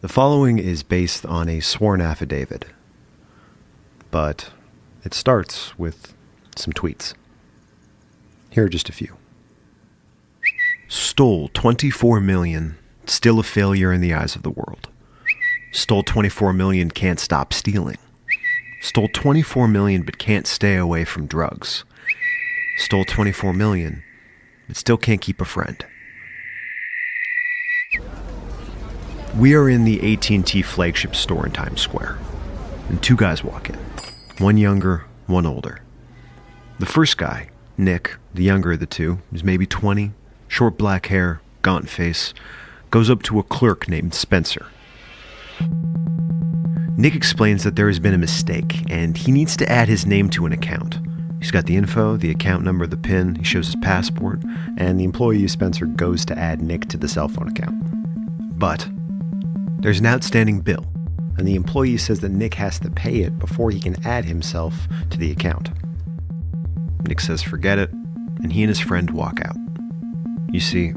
The following is based on a sworn affidavit, but it starts with some tweets. Here are just a few. Stole 24 million, still a failure in the eyes of the world. Stole 24 million, can't stop stealing. Stole 24 million, but can't stay away from drugs. Stole 24 million, but still can't keep a friend. We are in the AT&T flagship store in Times Square, and two guys walk in. One younger, one older. The first guy, Nick, the younger of the two, is maybe 20, short black hair, gaunt face, goes up to a clerk named Spencer. Nick explains that there has been a mistake, and he needs to add his name to an account. He's got the info, the account number, the PIN, he shows his passport, and the employee, Spencer, goes to add Nick to the cell phone account. But there's an outstanding bill, and the employee says that Nick has to pay it before he can add himself to the account. Nick says forget it, and he and his friend walk out. You see,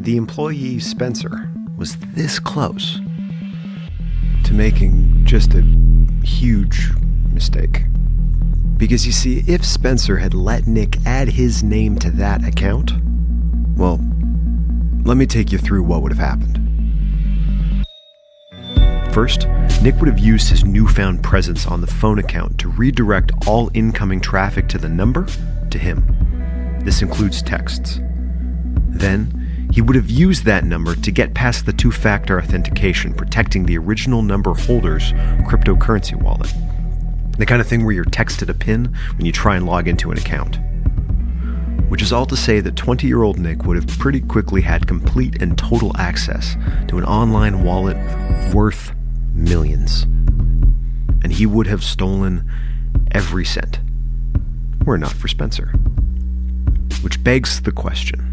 the employee, Spencer, was this close to making just a huge mistake. Because you see, if Spencer had let Nick add his name to that account, well, let me take you through what would have happened. First, Nick would have used his newfound presence on the phone account to redirect all incoming traffic to the number to him. This includes texts. Then, he would have used that number to get past the two-factor authentication, protecting the original number holder's cryptocurrency wallet. The kind of thing where you're texted a PIN when you try and log into an account. Which is all to say that 20-year-old Nick would have pretty quickly had complete and total access to an online wallet worth millions. And he would have stolen every cent. Were it not for Spencer. Which begs the question.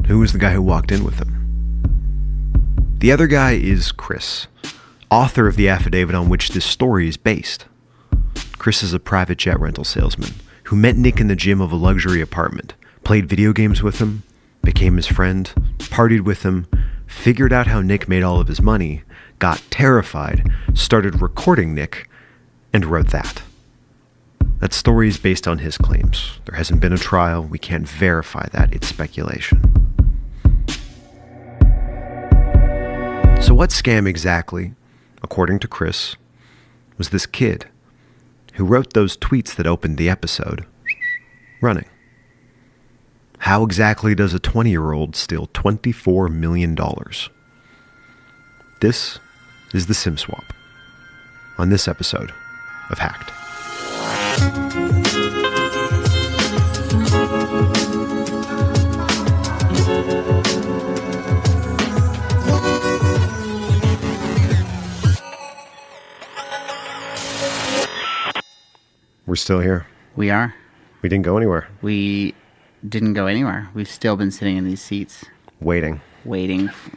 Who was the guy who walked in with him? The other guy is Chris, author of the affidavit on which this story is based. Chris is a private jet rental salesman who met Nick in the gym of a luxury apartment, played video games with him, became his friend, partied with him, figured out how Nick made all of his money, got terrified, started recording Nick, and wrote that. That story is based on his claims. There hasn't been a trial. We can't verify that. It's speculation. So what scam exactly, according to Chris, was this kid who wrote those tweets that opened the episode running? How exactly does a 20-year-old steal $24 million? This is the SIM swap on this episode of Hacked. We're still here. We are. We didn't go anywhere. We didn't go anywhere. We've still been sitting in these seats. Waiting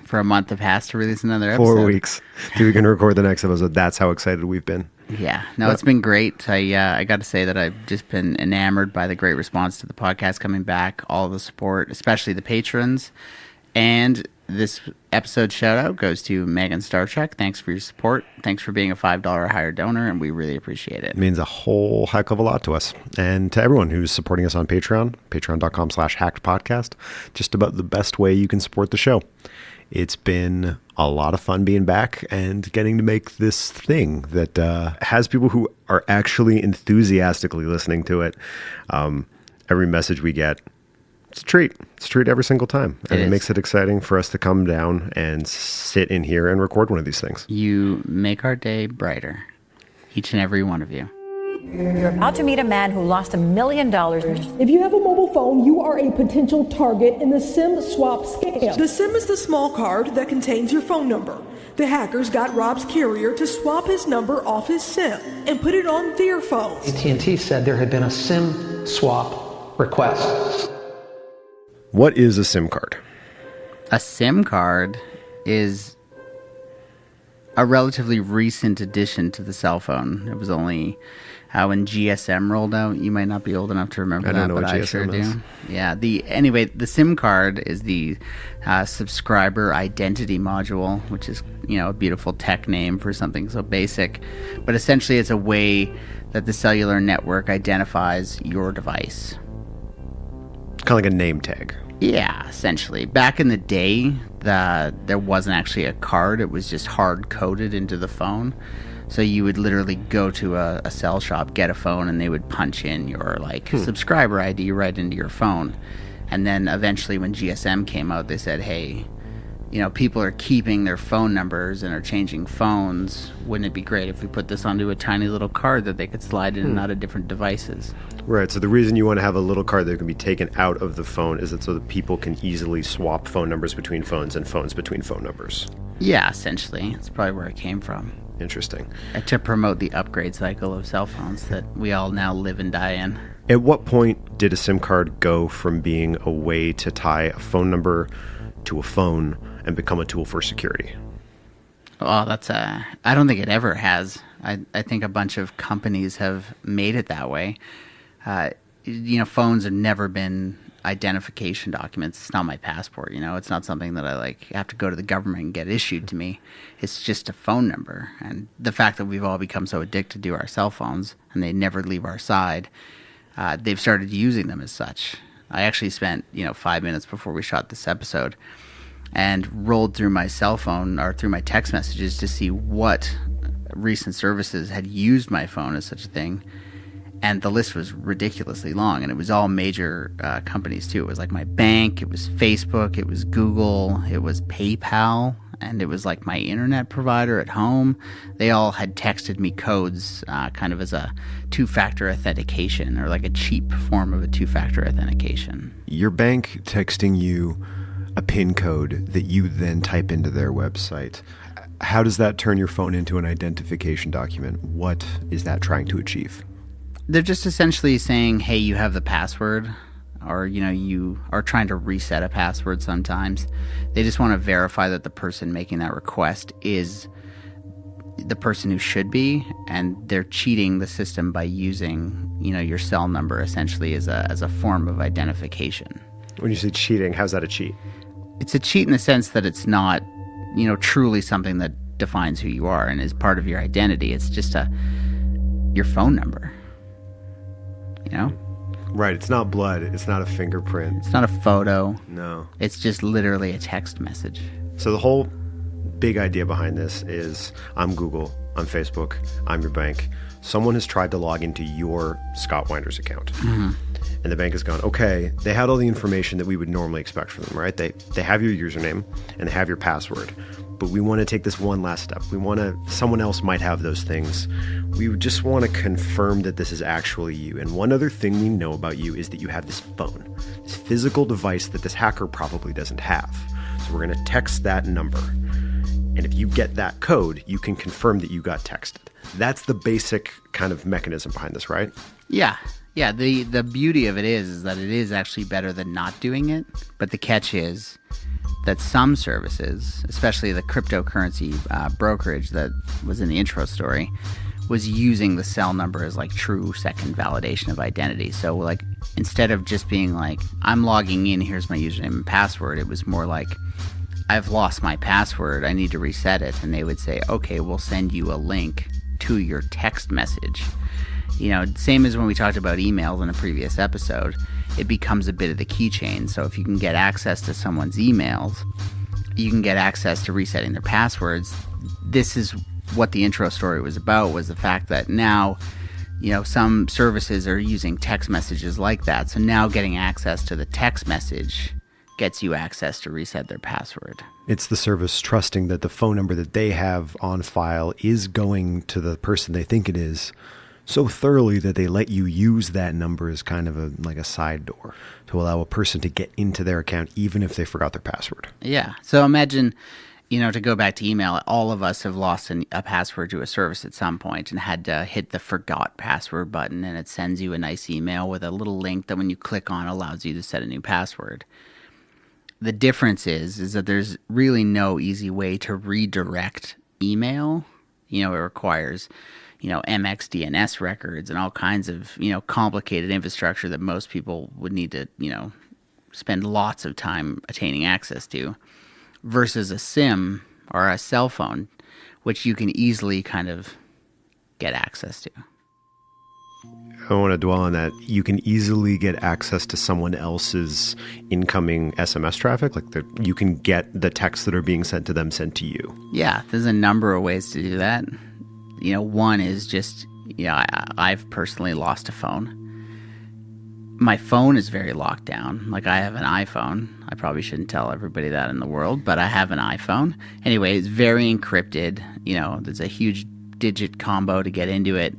For a month of Hacked to release another episode. 4 weeks till we can record the next episode. That's how excited we've been. Yeah. No, it's been great. I got to say that I've just been enamored by the great response to the podcast coming back, all the support, especially the patrons. And this episode shout out goes to Megan Starchuk. Thanks for your support. Thanks for being a $5 or higher donor, and we really appreciate it. It means a whole heck of a lot to us. And to everyone who's supporting us on Patreon, patreon.com/hackedpodcast, just about the best way you can support the show. It's been a lot of fun being back and getting to make this thing that has people who are actually enthusiastically listening to it. Every message we get, it's a treat. It's a treat every single time. And it makes it exciting for us to come down and sit in here and record one of these things. You make our day brighter, each and every one of you. You're about to meet a man who lost $1 million. If you have a mobile phone, you are a potential target in the SIM swap scam. The SIM is the small card that contains your phone number. The hackers got Rob's carrier to swap his number off his SIM and put it on their phones. AT&T said there had been a SIM swap request. What is a SIM card? A SIM card is a relatively recent addition to the cell phone. It was only when GSM rolled out. You might not be old enough to remember I that, don't know but what I GSM sure is. do. Yeah. Anyway, the SIM card is the subscriber identity module, which is a beautiful tech name for something so basic. But essentially, it's a way that the cellular network identifies your device. Kind of like a name tag. Yeah, essentially. Back in the day, there wasn't actually a card. It was just hard-coded into the phone. So you would literally go to a cell shop, get a phone, and they would punch in your subscriber ID right into your phone. And then eventually when GSM came out, they said, hey, people are keeping their phone numbers and are changing phones. Wouldn't it be great if we put this onto a tiny little card that they could slide in and out of different devices? Right, so the reason you want to have a little card that can be taken out of the phone is that so that people can easily swap phone numbers between phones and phones between phone numbers. Yeah, essentially. That's probably where it came from. Interesting. To promote the upgrade cycle of cell phones that we all now live and die in. At what point did a SIM card go from being a way to tie a phone number to a phone and become a tool for security? Oh, I don't think it ever has. I think a bunch of companies have made it that way. Phones have never been identification documents. It's not my passport, It's not something that I have to go to the government and get issued to me. It's just a phone number. And the fact that we've all become so addicted to our cell phones and they never leave our side, they've started using them as such. I actually spent, 5 minutes before we shot this episode and rolled through my cell phone or through my text messages to see what recent services had used my phone as such a thing. And the list was ridiculously long, and it was all major companies too. It was like my bank, it was Facebook, it was Google, it was PayPal, and it was like my internet provider at home. They all had texted me codes kind of as a two-factor authentication, or like a cheap form of a two-factor authentication. Your bank texting you a PIN code that you then type into their website. How does that turn your phone into an identification document? What is that trying to achieve? They're just essentially saying, hey, you have the password, or, you are trying to reset a password sometimes. They just want to verify that the person making that request is the person who should be, and they're cheating the system by using, your cell number essentially as a form of identification. When you say cheating, how's that a cheat? It's a cheat in the sense that it's not, truly something that defines who you are and is part of your identity. It's just your phone number. Right, it's not blood, it's not a fingerprint. It's not a photo. No. It's just literally a text message. So the whole big idea behind this is I'm Google, I'm Facebook, I'm your bank. Someone has tried to log into your Scott Winders account. Mm-hmm. And the bank has gone, okay, they had all the information that we would normally expect from them, right? They have your username and they have your password. But we want to take this one last step. Someone else might have those things. We just want to confirm that this is actually you. And one other thing we know about you is that you have this phone, this physical device that this hacker probably doesn't have. So we're going to text that number. And if you get that code, you can confirm that you got texted. That's the basic kind of mechanism behind this, right? Yeah. Yeah, the beauty of it is that it is actually better than not doing it. But the catch is that some services, especially the cryptocurrency brokerage that was in the intro story, was using the cell number as true second validation of identity. So instead of just being I'm logging in, here's my username and password, it was more I've lost my password, I need to reset it. And they would say, okay, we'll send you a link to your text message. Same as when we talked about emails in a previous episode, it becomes a bit of the keychain. So if you can get access to someone's emails, you can get access to resetting their passwords. This is what the intro story was about, was the fact that now, some services are using text messages like that. So now getting access to the text message gets you access to reset their password. It's the service trusting that the phone number that they have on file is going to the person they think it is so thoroughly that they let you use that number as kind of a side door to allow a person to get into their account even if they forgot their password. Yeah. So imagine, to go back to email, all of us have lost a password to a service at some point and had to hit the forgot password button, and it sends you a nice email with a little link that when you click on allows you to set a new password. The difference is that there's really no easy way to redirect email, it requires, MX DNS records and all kinds of, complicated infrastructure that most people would need to, spend lots of time attaining access to, versus a SIM or a cell phone, which you can easily kind of get access to. I want to dwell on that. You can easily get access to someone else's incoming SMS traffic. Like you can get the texts that are being sent to them sent to you. Yeah, there's a number of ways to do that. One is just, I've personally lost a phone. My phone is very locked down. Like, I have an iPhone. I probably shouldn't tell everybody that in the world, but I have an iPhone. Anyway, it's very encrypted. There's a huge digit combo to get into it.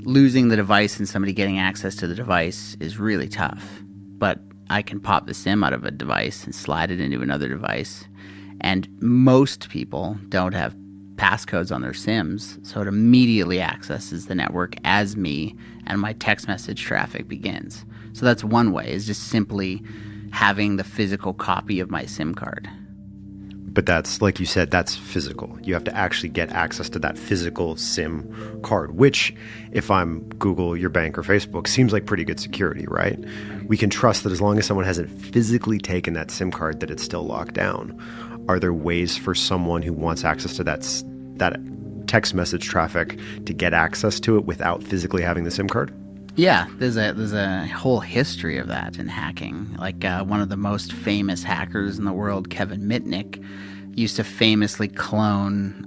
Losing the device and somebody getting access to the device is really tough. But I can pop the SIM out of a device and slide it into another device. And most people don't have passcodes on their SIMs, so it immediately accesses the network as me, and my text message traffic begins. So that's one way, is just simply having the physical copy of my SIM card. But that's, like you said, that's physical. You have to actually get access to that physical SIM card, which, if I'm Google, your bank, or Facebook, seems like pretty good security, right? We can trust that as long as someone hasn't physically taken that SIM card, that it's still locked down. Are there ways for someone who wants access to that text message traffic to get access to it without physically having the SIM card? Yeah, there's a whole history of that in hacking. Like one of the most famous hackers in the world, Kevin Mitnick, used to famously clone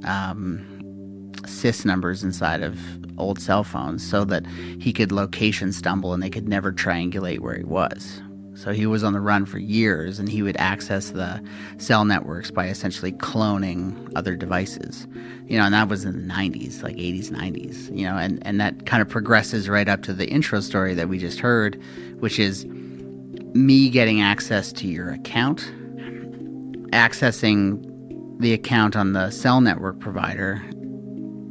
sys numbers inside of old cell phones so that he could location stumble and they could never triangulate where he was. So he was on the run for years, and he would access the cell networks by essentially cloning other devices. And that was in the 90s, like 80s, 90s, and that kind of progresses right up to the intro story that we just heard, which is me getting access to your account, accessing the account on the cell network provider,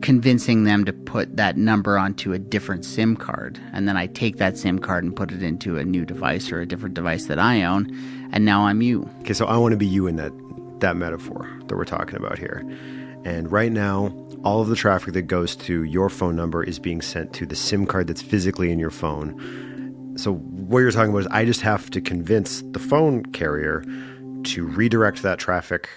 convincing them to put that number onto a different SIM card. And then I take that SIM card and put it into a new device or a different device that I own. And now I'm you. Okay, so I want to be you in that metaphor that we're talking about here. And right now, all of the traffic that goes to your phone number is being sent to the SIM card that's physically in your phone. So what you're talking about is I just have to convince the phone carrier to redirect that traffic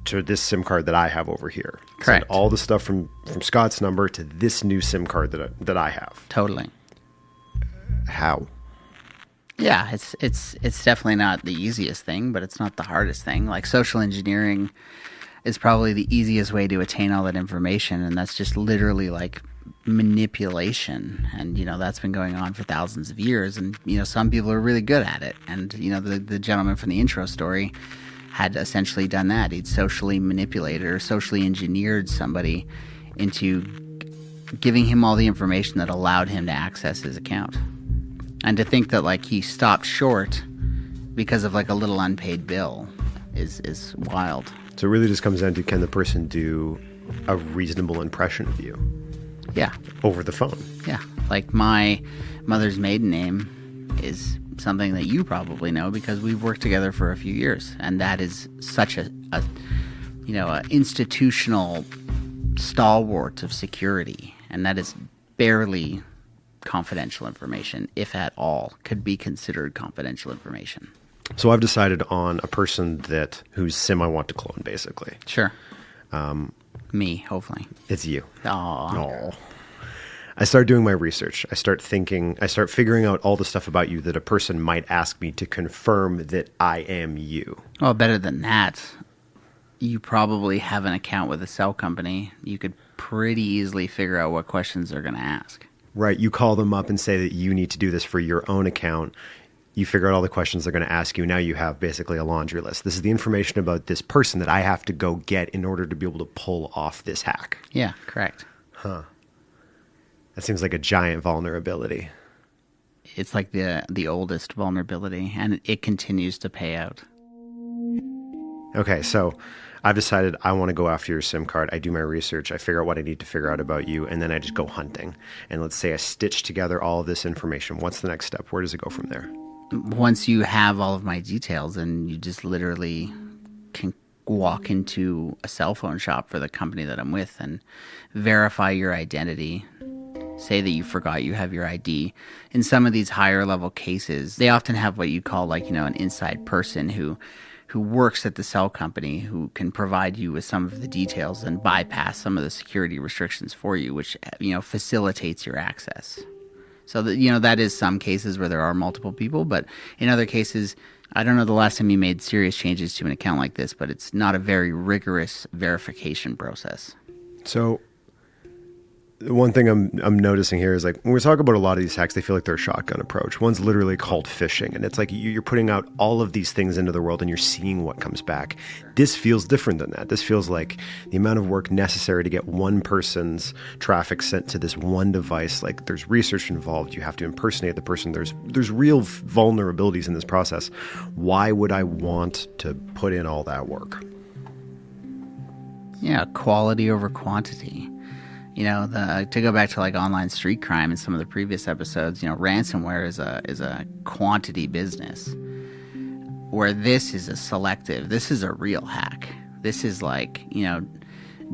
to this SIM card that I have over here. Correct. Send all the stuff from Scott's number to this new SIM card that I have. Totally. How? Yeah, it's definitely not the easiest thing, but it's not the hardest thing. Like, social engineering is probably the easiest way to attain all that information, and that's just literally like manipulation. And that's been going on for thousands of years, and some people are really good at it. And the gentleman from the intro story had essentially done that. He'd socially manipulated or socially engineered somebody into giving him all the information that allowed him to access his account. And to think that like he stopped short because of like a little unpaid bill is wild. So it really just comes down to, can the person do a reasonable impression of you? Yeah. Over the phone? Yeah. Like, my mother's maiden name is something that you probably know because we've worked together for a few years, and that is such a institutional stalwart of security, and that is barely confidential information, if at all, could be considered confidential information. So I've decided on a person whose SIM I want to clone, basically. Sure. Me, hopefully. It's you. Aww. I start doing my research. I start figuring out all the stuff about you that a person might ask me to confirm that I am you. Well, better than that, you probably have an account with a cell company. You could pretty easily figure out what questions they're going to ask. Right. You call them up and say that you need to do this for your own account. You figure out all the questions they're going to ask you. Now you have basically a laundry list. This is the information about this person that I have to go get in order to be able to pull off this hack. Yeah, correct. Huh. That seems like a giant vulnerability. It's like the oldest vulnerability, and it continues to pay out. Okay, so I've decided I want to go after your SIM card. I do my research. I figure out what I need to figure out about you, and then I just go hunting. And let's say I stitch together all of this information. What's the next step? Where does it go from there? Once you have all of my details, and you just literally can walk into a cell phone shop for the company that I'm with and verify your identity. Say that you forgot you have your ID. In some of these higher level cases, they often have what you call an inside person who works at the cell company, who can provide you with some of the details and bypass some of the security restrictions for you, which facilitates your access. So that is some cases where there are multiple people, but in other cases, I don't know the last time you made serious changes to an account like this, but it's not a very rigorous verification process. So one thing I'm noticing here is, like, when we talk about a lot of these hacks, they feel like they're a shotgun approach. One's literally called phishing, and it's like you're putting out all of these things into the world and you're seeing what comes back. This feels different than that. This feels like the amount of work necessary to get one person's traffic sent to this one device. Like, there's research involved. You have to impersonate the person. There's real vulnerabilities in this process. Why would I want to put in all that work? Yeah, quality over quantity. To go back to like online street crime in some of the previous episodes, ransomware is a quantity business, where this is this is a real hack. This is like,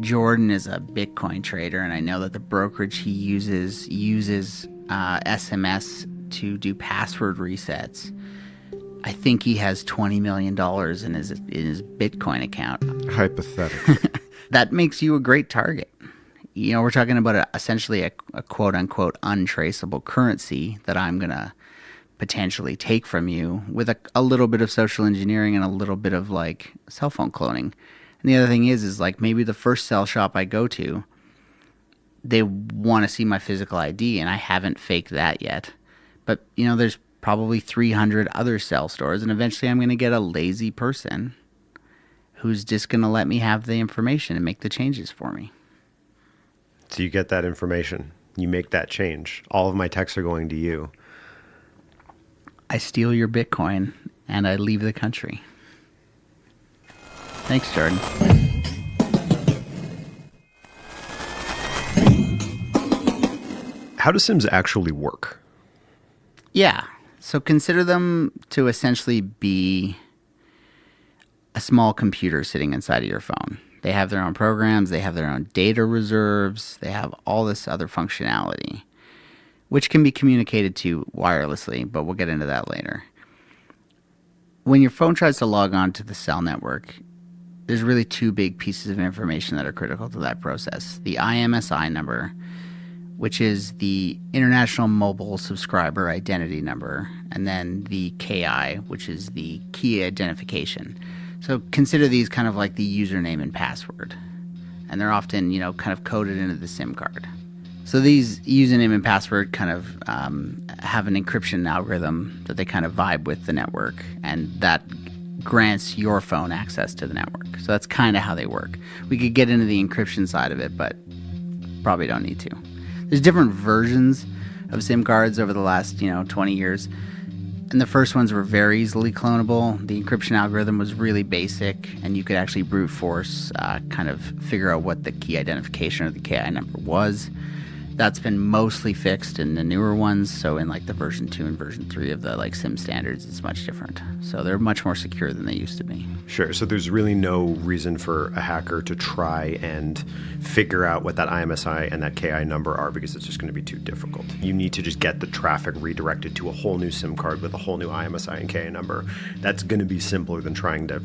Jordan is a Bitcoin trader, and I know that the brokerage he uses SMS to do password resets. I think he has $20 million in his Bitcoin account. Hypothetically. That makes you a great target. We're talking about essentially a quote-unquote untraceable currency that I'm going to potentially take from you with a little bit of social engineering and a little bit of like cell phone cloning. And the other thing is like maybe the first cell shop I go to, they want to see my physical ID, and I haven't faked that yet. But, there's probably 300 other cell stores, and eventually I'm going to get a lazy person who's just going to let me have the information and make the changes for me. So you get that information, you make that change. All of my texts are going to you. I steal your Bitcoin and I leave the country. Thanks, Jordan. How do SIMs actually work? Yeah. So consider them to essentially be a small computer sitting inside of your phone. They have their own programs, they have their own data reserves, they have all this other functionality, which can be communicated to wirelessly, but we'll get into that later. When your phone tries to log on to the cell network, there's really two big pieces of information that are critical to that process. The IMSI number, which is the International Mobile Subscriber Identity Number, and then the KI, which is the key identification. So consider these kind of like the username and password. And they're often, kind of coded into the SIM card. So these username and password kind of have an encryption algorithm that they kind of vibe with the network. And that grants your phone access to the network. So that's kind of how they work. We could get into the encryption side of it, but probably don't need to. There's different versions of SIM cards over the last, 20 years. And the first ones were very easily clonable. The encryption algorithm was really basic, and you could actually brute force kind of figure out what the key identification or the KI number was. That's been mostly fixed in the newer ones. So in like the version 2 and version 3 of the like SIM standards, it's much different. So they're much more secure than they used to be. Sure. So there's really no reason for a hacker to try and figure out what that IMSI and that KI number are, because it's just going to be too difficult. You need to just get the traffic redirected to a whole new SIM card with a whole new IMSI and KI number. That's going to be simpler than trying to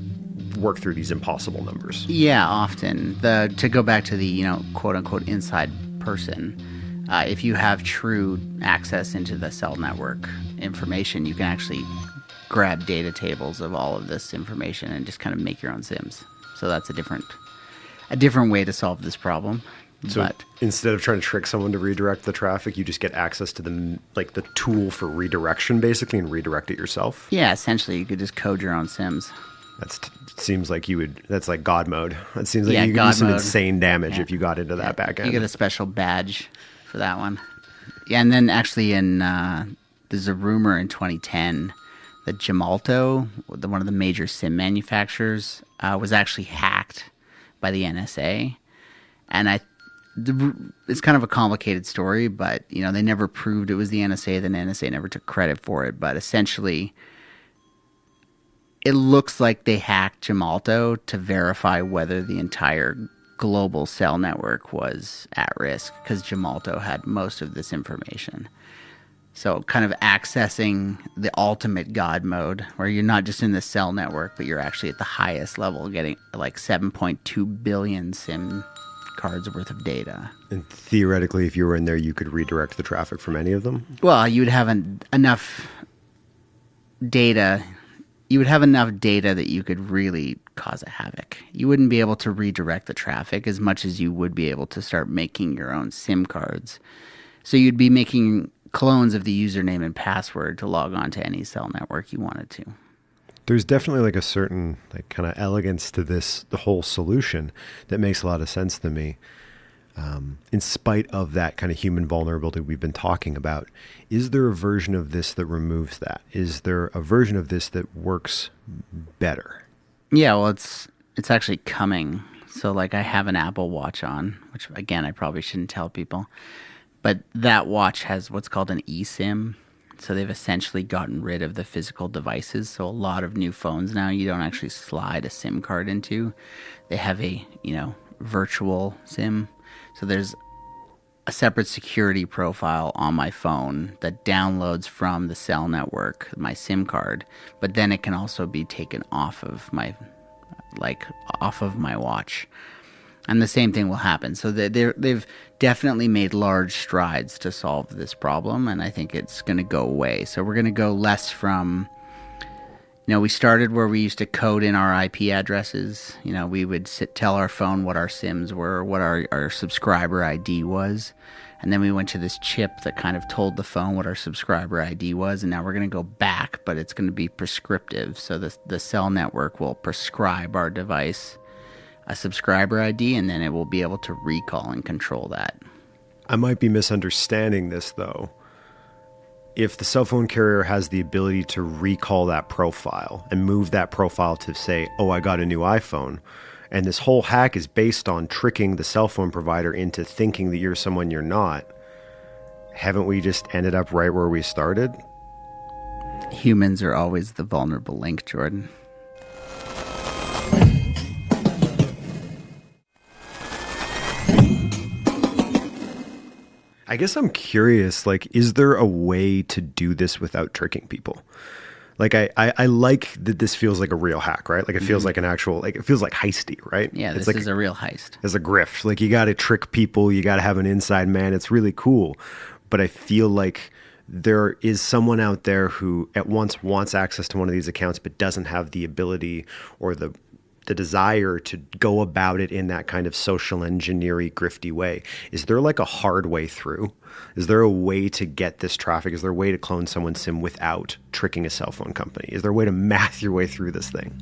work through these impossible numbers. Yeah, often. To go back to the, quote unquote inside person, if you have true access into the cell network information, you can actually grab data tables of all of this information and just kind of make your own SIMs. So that's a different way to solve this problem. So instead of trying to trick someone to redirect the traffic, you just get access to the tool for redirection, basically, and redirect it yourself? Yeah, essentially, you could just code your own SIMs. Seems like that's like God mode. It seems like you could do some insane damage if you got into that back end. You get a special badge for that one. Yeah, and then actually there's a rumor in 2010 that Gemalto, one of the major SIM manufacturers, was actually hacked by the NSA. And it's kind of a complicated story, but they never proved it was the NSA. The NSA never took credit for it. But essentially, it looks like they hacked Gemalto to verify whether the entire global cell network was at risk, because Gemalto had most of this information. So kind of accessing the ultimate God mode, where you're not just in the cell network, but you're actually at the highest level, getting like 7.2 billion SIM cards worth of data. And theoretically, if you were in there, you could redirect the traffic from any of them? Well, you would have enough data. You would have enough data that you could really cause a havoc. You wouldn't be able to redirect the traffic as much as you would be able to start making your own SIM cards. So you'd be making clones of the username and password to log on to any cell network you wanted to. There's definitely like a certain like kind of elegance to the whole solution that makes a lot of sense to me. In spite of that kind of human vulnerability we've been talking about, is there a version of this that removes that? Is there a version of this that works better? Yeah, well, it's actually coming. So like I have an Apple Watch on, which again, I probably shouldn't tell people. But that watch has what's called an eSIM. So they've essentially gotten rid of the physical devices. So a lot of new phones now, you don't actually slide a SIM card into. They have a, virtual SIM. So there's a separate security profile on my phone that downloads from the cell network, my SIM card. But then it can also be taken off of my watch. And the same thing will happen. So they've definitely made large strides to solve this problem, and I think it's going to go away. So we're going to go less from, we started where we used to code in our IP addresses. We would tell our phone what our SIMs were, what our subscriber ID was, and then we went to this chip that kind of told the phone what our subscriber ID was, and now we're going to go back, but it's going to be prescriptive. So the cell network will prescribe our device a subscriber ID, and then it will be able to recall and control that. I might be misunderstanding this, though. If the cell phone carrier has the ability to recall that profile and move that profile to say, oh, I got a new iPhone, and this whole hack is based on tricking the cell phone provider into thinking that you're someone you're not, haven't we just ended up right where we started? Humans are always the vulnerable link, Jordan. I guess I'm curious, like, is there a way to do this without tricking people? Like, I like that this feels like a real hack, right? Like, it feels like an actual, like, it feels like heisty, right? Yeah, this is a real heist. It's a grift. Like, you got to trick people. You got to have an inside man. It's really cool. But I feel like there is someone out there who at once wants access to one of these accounts, but doesn't have the ability or the desire to go about it in that kind of social engineering grifty way. Is there like a hard way through? Is there a way to get this traffic? Is there a way to clone someone's SIM without tricking a cell phone company? Is there a way to math your way through this thing?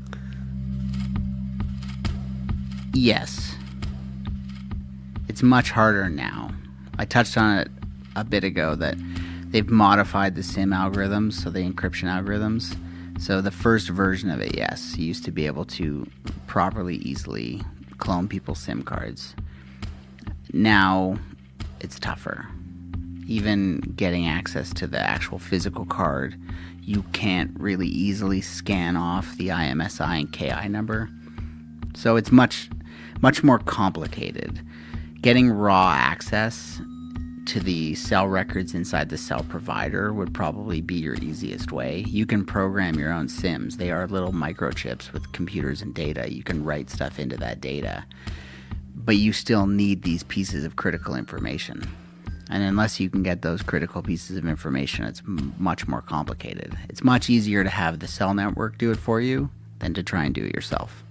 Yes. It's much harder now. I touched on it a bit ago that they've modified the SIM algorithms, so the encryption algorithms. So the first version of it, yes, you used to be able to properly, easily clone people's SIM cards. Now it's tougher. Even getting access to the actual physical card, you can't really easily scan off the IMSI and KI number. So it's much more complicated. Getting raw access to the cell records inside the cell provider would probably be your easiest way. You can program your own SIMs. They are little microchips with computers and data. You can write stuff into that data. But you still need these pieces of critical information. And unless you can get those critical pieces of information, it's much more complicated. It's much easier to have the cell network do it for you than to try and do it yourself.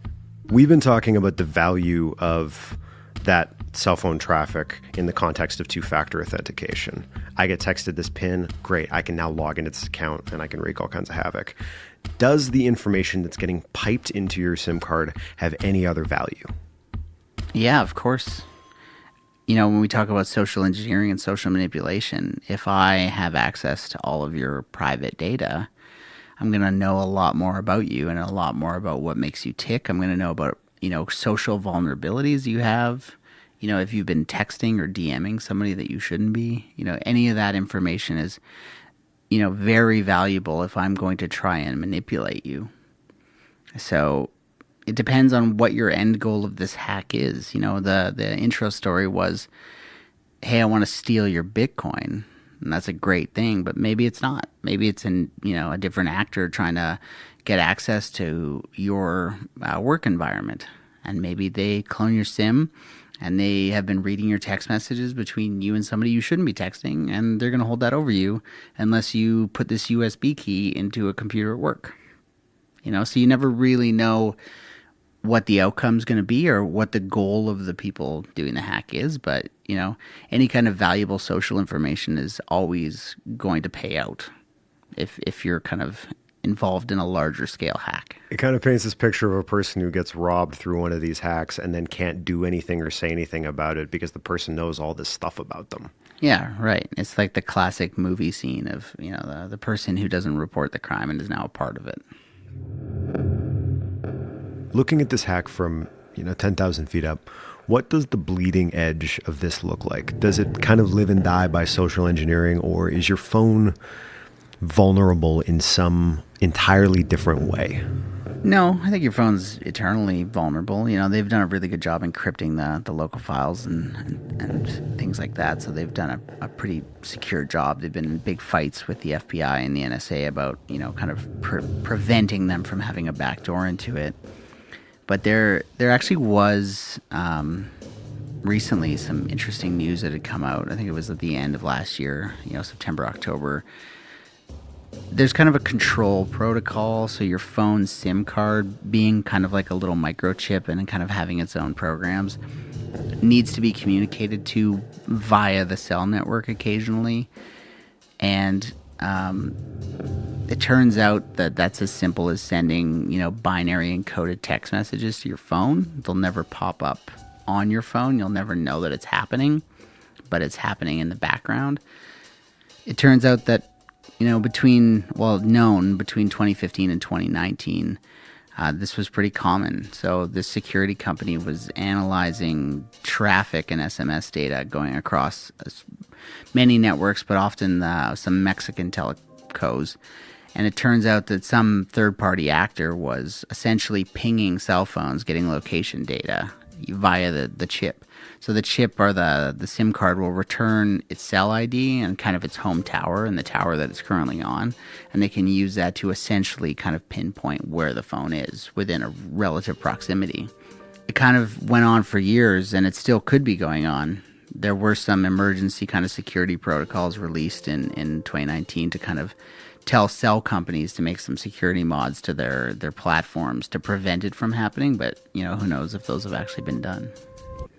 We've been talking about the value of that cell phone traffic in the context of two-factor authentication. I get texted this PIN, great, I can now log into this account and I can wreak all kinds of havoc. Does the information that's getting piped into your SIM card have any other value? Yeah, of course. When we talk about social engineering and social manipulation, if I have access to all of your private data, I'm going to know a lot more about you and a lot more about what makes you tick. I'm going to know about social vulnerabilities you have, if you've been texting or DMing somebody that you shouldn't be, any of that information is, very valuable if I'm going to try and manipulate you. So it depends on what your end goal of this hack is. The intro story was, hey, I want to steal your Bitcoin. And that's a great thing, but maybe it's not. Maybe it's a different actor trying to get access to your work environment. And maybe they clone your SIM and they have been reading your text messages between you and somebody you shouldn't be texting, and they're going to hold that over you unless you put this USB key into a computer at work. So you never really know what the outcome's going to be or what the goal of the people doing the hack is. But, any kind of valuable social information is always going to pay out if you're kind of involved in a larger scale hack. It kind of paints this picture of a person who gets robbed through one of these hacks and then can't do anything or say anything about it because the person knows all this stuff about them. Yeah, right. It's like the classic movie scene of, the person who doesn't report the crime and is now a part of it. Looking at this hack from, 10,000 feet up, what does the bleeding edge of this look like? Does it kind of live and die by social engineering, or is your phone vulnerable in some entirely different way? No, I think your phone's eternally vulnerable. They've done a really good job encrypting the local files and things like that. So they've done a pretty secure job. They've been in big fights with the FBI and the NSA about, kind of preventing them from having a backdoor into it. But there actually was recently some interesting news that had come out. I think it was at the end of last year, September, October. There's kind of a control protocol. So your phone's SIM card being kind of like a little microchip and kind of having its own programs needs to be communicated to via the cell network occasionally. And it turns out that that's as simple as sending, binary encoded text messages to your phone. They'll never pop up on your phone. You'll never know that it's happening, but it's happening in the background. It turns out that, between 2015 and 2019, this was pretty common. So this security company was analyzing traffic and SMS data going across many networks, but often some Mexican telcos. And it turns out that some third-party actor was essentially pinging cell phones, getting location data via the chip. So the chip or the SIM card will return its cell ID and kind of its home tower and the tower that it's currently on. And they can use that to essentially kind of pinpoint where the phone is within a relative proximity. It kind of went on for years, and it still could be going on. There were some emergency kind of security protocols released in 2019 to kind of tell cell companies to make some security mods to their platforms to prevent it from happening. But, who knows if those have actually been done.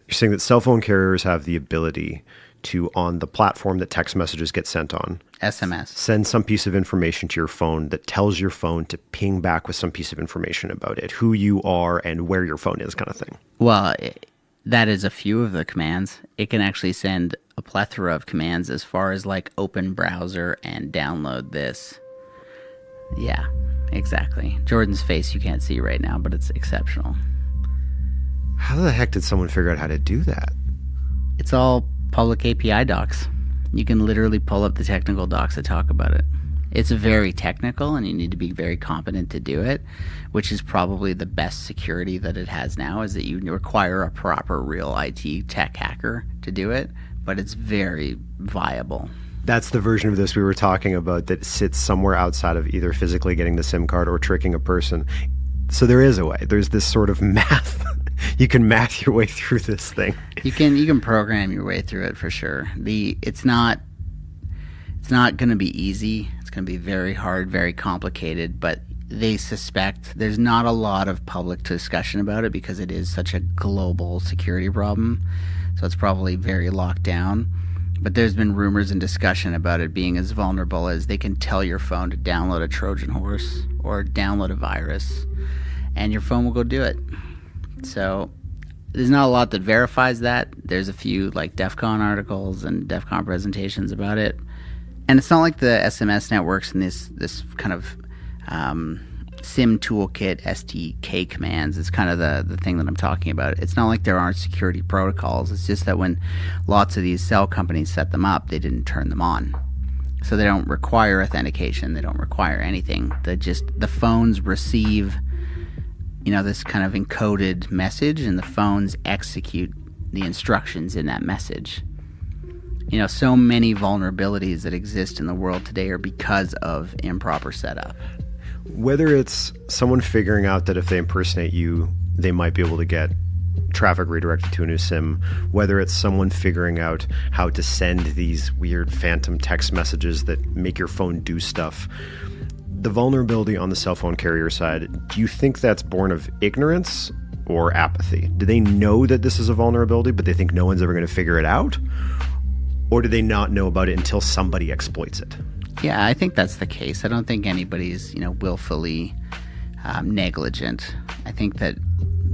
You're saying that cell phone carriers have the ability to, on the platform that text messages get sent on, SMS, send some piece of information to your phone that tells your phone to ping back with some piece of information about it, who you are and where your phone is, kind of thing. Well, that is a few of the commands. It can actually send a plethora of commands as far as like open browser and download this. Yeah, exactly. Jordan's face you can't see right now, but it's exceptional. How the heck did someone figure out how to do that? It's all public API docs. You can literally pull up the technical docs that talk about it. It's very technical, and you need to be very competent to do it, which is probably the best security that it has now, is that you require a proper real IT tech hacker to do it, but it's very viable. That's the version of this we were talking about that sits somewhere outside of either physically getting the SIM card or tricking a person. So there is a way. There's this sort of math. You can math your way through this thing. You can program your way through it for sure. It's not going to be easy. It's going to be very hard, very complicated, but they suspect there's not a lot of public discussion about it because it is such a global security problem. So it's probably very locked down. But there's been rumors and discussion about it being as vulnerable as they can tell your phone to download a Trojan horse or download a virus, and your phone will go do it. So there's not a lot that verifies that. There's a few like DEF CON articles and DEF CON presentations about it. And it's not like the SMS networks and this kind of SIM toolkit SDK commands. It's kind of the thing that I'm talking about. It's not like there aren't security protocols. It's just that when lots of these cell companies set them up, they didn't turn them on. So they don't require authentication. They don't require anything. The phones receive this kind of encoded message, and the phones execute the instructions in that message. So many vulnerabilities that exist in the world today are because of improper setup. Whether it's someone figuring out that if they impersonate you, they might be able to get traffic redirected to a new SIM, whether it's someone figuring out how to send these weird phantom text messages that make your phone do stuff. The vulnerability on the cell phone carrier side, do you think that's born of ignorance or apathy? Do they know that this is a vulnerability, but they think no one's ever going to figure it out? Or do they not know about it until somebody exploits it? Yeah, I think that's the case. I don't think anybody's, willfully negligent. I think that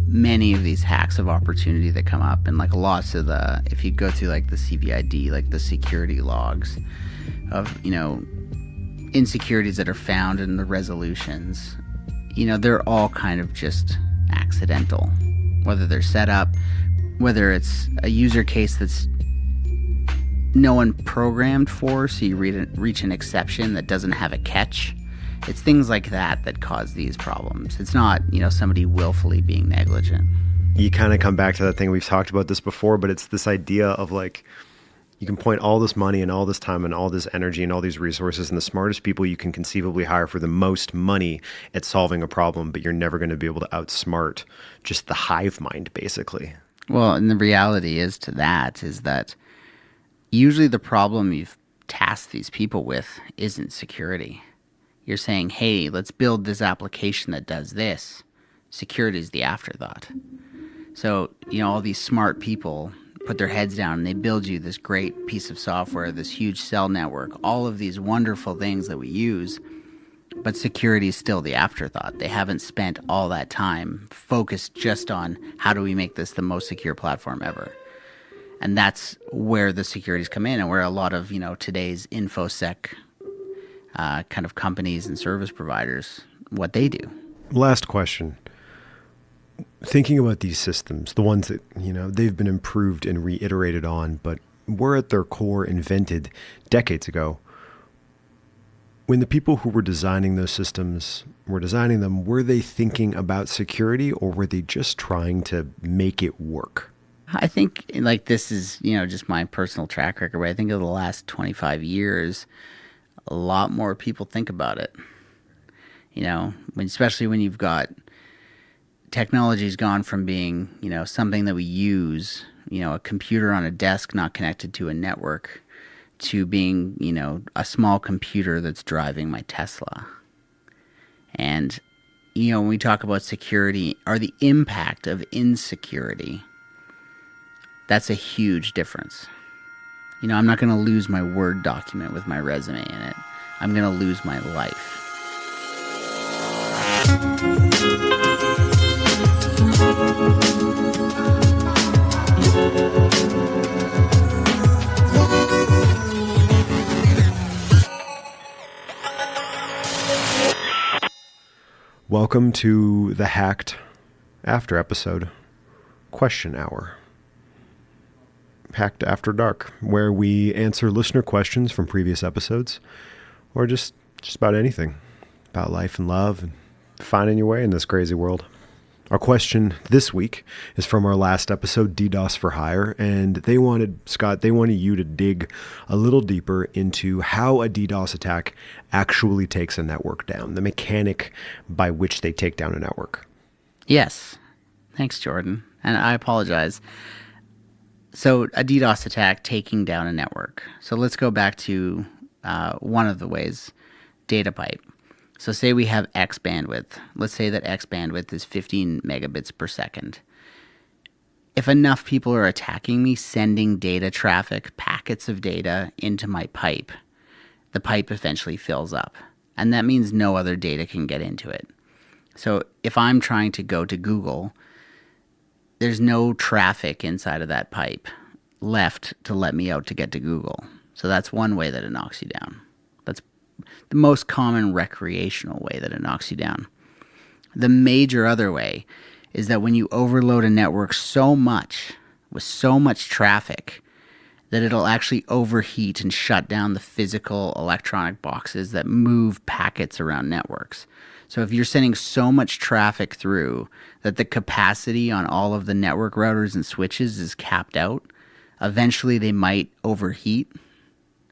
many of these hacks of opportunity that come up, and like lots of if you go through like the CVID, like the security logs of, insecurities that are found in the resolutions, they're all kind of just accidental. Whether they're set up, whether it's a user case that's no one programmed for, so you reach an exception that doesn't have a catch. It's things like that cause these problems. It's not, somebody willfully being negligent. You kind of come back to that thing, we've talked about this before, but it's this idea of like, you can point all this money and all this time and all this energy and all these resources and the smartest people you can conceivably hire for the most money at solving a problem, but you're never going to be able to outsmart just the hive mind, basically. Well, and the reality is that usually the problem you've tasked these people with isn't security. You're saying, hey, let's build this application that does this. Security is the afterthought. So, all these smart people put their heads down and they build you this great piece of software, this huge cell network, all of these wonderful things that we use, but security is still the afterthought. They haven't spent all that time focused just on how do we make this the most secure platform ever. And that's where the securities come in, and where a lot of, today's InfoSec kind of companies and service providers, what they do. Last question. Thinking about these systems, the ones that, they've been improved and reiterated on, but were at their core invented decades ago. When the people who were designing those systems were designing them, were they thinking about security, or were they just trying to make it work? I think this is, just my personal track record, but I think over the last 25 years, a lot more people think about it. Especially when you've got technology's gone from being, something that we use, a computer on a desk not connected to a network, to being, a small computer that's driving my Tesla. And, when we talk about security or the impact of insecurity, that's a huge difference. I'm not going to lose my Word document with my resume in it. I'm going to lose my life. Welcome to the Hacked After episode, Question Hour. Hacked After Dark, where we answer listener questions from previous episodes, or just about anything about life and love and finding your way in this crazy world. Our question this week is from our last episode, DDoS for Hire, and they wanted you to dig a little deeper into how a DDoS attack actually takes a network down, the mechanic by which they take down a network. Yes. Thanks, Jordan. And I apologize. So a DDoS attack taking down a network. So let's go back to one of the ways, data pipe. So say we have X bandwidth. Let's say that X bandwidth is 15 megabits per second. If enough people are attacking me, sending data traffic, packets of data into my pipe, the pipe eventually fills up. And that means no other data can get into it. So if I'm trying to go to Google, there's no traffic inside of that pipe left to let me out to get to Google. So that's one way that it knocks you down. That's the most common recreational way that it knocks you down. The major other way is that when you overload a network so much, with so much traffic, that it'll actually overheat and shut down the physical electronic boxes that move packets around networks. So if you're sending so much traffic through that the capacity on all of the network routers and switches is capped out, eventually they might overheat,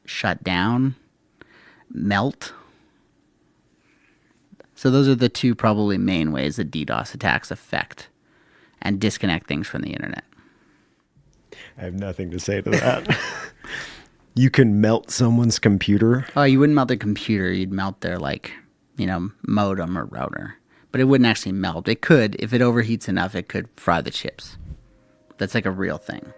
shut down, melt. So those are the two probably main ways that DDoS attacks affect and disconnect things from the internet. I have nothing to say to that. You can melt someone's computer. Oh, you wouldn't melt their computer. You'd melt their, modem or router. But it wouldn't actually melt. It could. If it overheats enough, it could fry the chips. That's like a real thing.